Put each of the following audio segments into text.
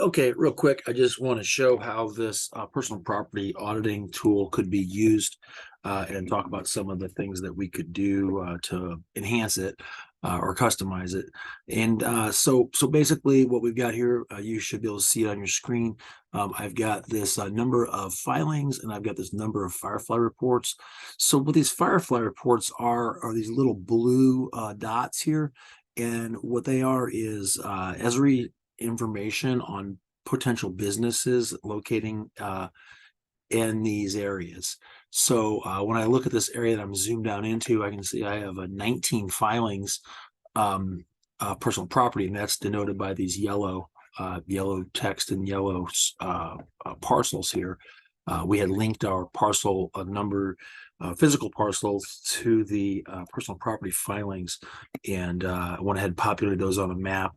Okay, real quick, I just want to show how this personal property auditing tool could be used and talk about some of the things that we could do to enhance it or customize it. And so basically what we've got here, you should be able to see it on your screen. I've got this number of filings and I've got this number of Firefly reports. So what these Firefly reports are these little blue dots here. And what they are is Esri information on potential businesses locating in these areas. So when I look at this area that I'm zoomed down into, I can see I have 19 filings, personal property, and that's denoted by these yellow text and yellow parcels here. We had linked our parcel number, physical parcels to the personal property filings, and went ahead and populated those on a map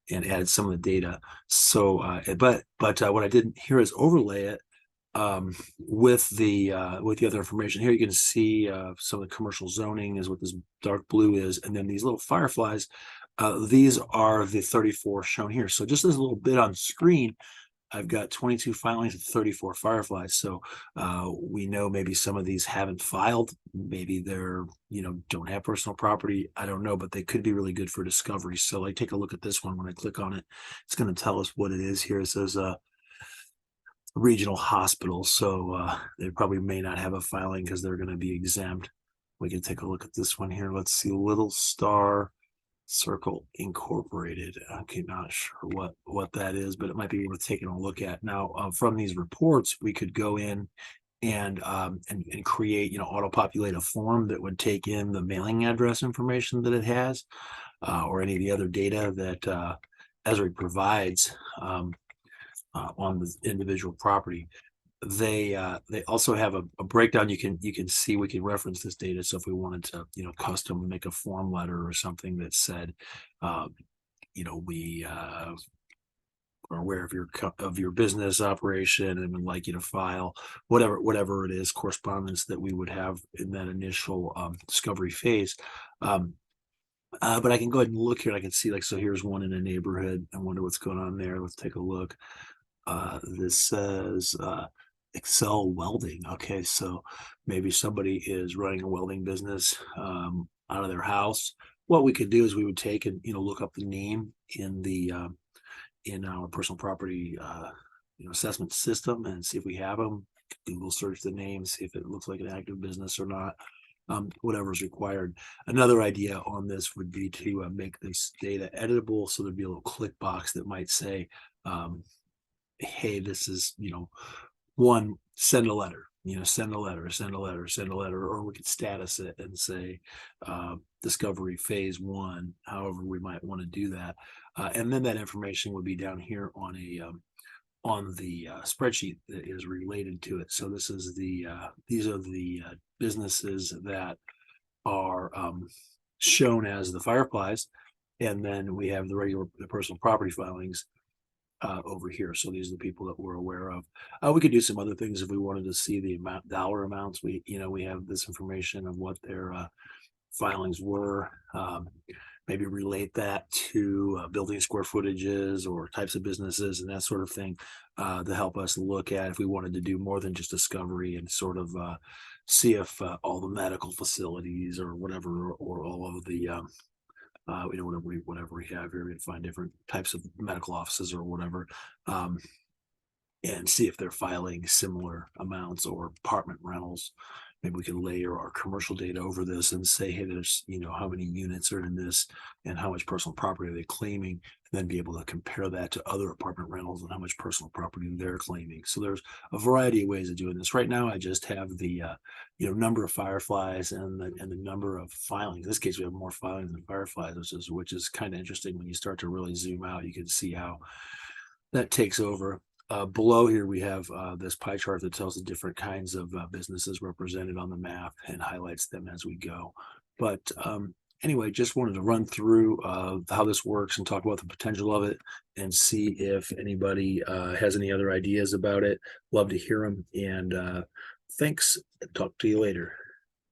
and added some of the data. So, but what I did here is overlay it with the other information. Here you can see some of the commercial zoning is what this dark blue is, and then these little fireflies. These are the 34 shown here. So just as a little bit on screen, I've got 22 filings and 34 fireflies. So we know maybe some of these haven't filed. Maybe they're, don't have personal property. I don't know, but they could be really good for discovery. So like, take a look at this one. When I click on it, it's going to tell us what it is here. It says regional hospital. So they probably may not have a filing because they're going to be exempt. We can take a look at this one here. Let's see, Little Star Circle Incorporated. Okay, not sure what that is, but it might be worth taking a look at. Now, from these reports, we could go in and create, auto-populate a form that would take in the mailing address information that it has, or any of the other data that Esri provides on the individual property. They also have a breakdown. You can see, we can reference this data. So if we wanted to, custom make a form letter or something that said, we are aware of your business operation and would like you to file whatever it is, correspondence that we would have in that initial discovery phase. But I can go ahead and look here. I can see, like, so here's one in a neighborhood. I wonder what's going on there. Let's take a look. This says Excel welding. Okay, so maybe somebody is running a welding business out of their house. What we could do is we would take and look up the name in the in our personal property assessment system and see if we have them. Google search the name, see if it looks like an active business or not. Whatever is required. Another idea on this would be to make this data editable, so there'd be a little click box that might say, hey, this is, one, send a letter, send a letter, or we could status it and say discovery phase 1, however we might want to do that. And then that information would be down here on the spreadsheet that is related to it. So this is these are the businesses that are shown as the fireflies, and then we have the personal property filings over here. So these are the people that we're aware of. We could do some other things if we wanted to see the dollar amounts. We have this information of what their filings were. Maybe relate that to building square footages or types of businesses and that sort of thing, to help us look at if we wanted to do more than just discovery and sort of see if all the medical facilities or whatever, or all of the whatever we have here, we can find different types of medical offices or whatever, and see if they're filing similar amounts, or apartment rentals. Maybe we can layer our commercial data over this and say, hey, there's, how many units are in this and how much personal property are they claiming, and then be able to compare that to other apartment rentals and how much personal property they're claiming. So there's a variety of ways of doing this. Right now, I just have the, number of fireflies and the number of filings. In this case, we have more filings than fireflies, which is kind of interesting. When you start to really zoom out, you can see how that takes over. Below here, we have this pie chart that tells the different kinds of businesses represented on the map and highlights them as we go. But anyway, just wanted to run through how this works and talk about the potential of it, and see if anybody has any other ideas about it. Love to hear them. And thanks. Talk to you later.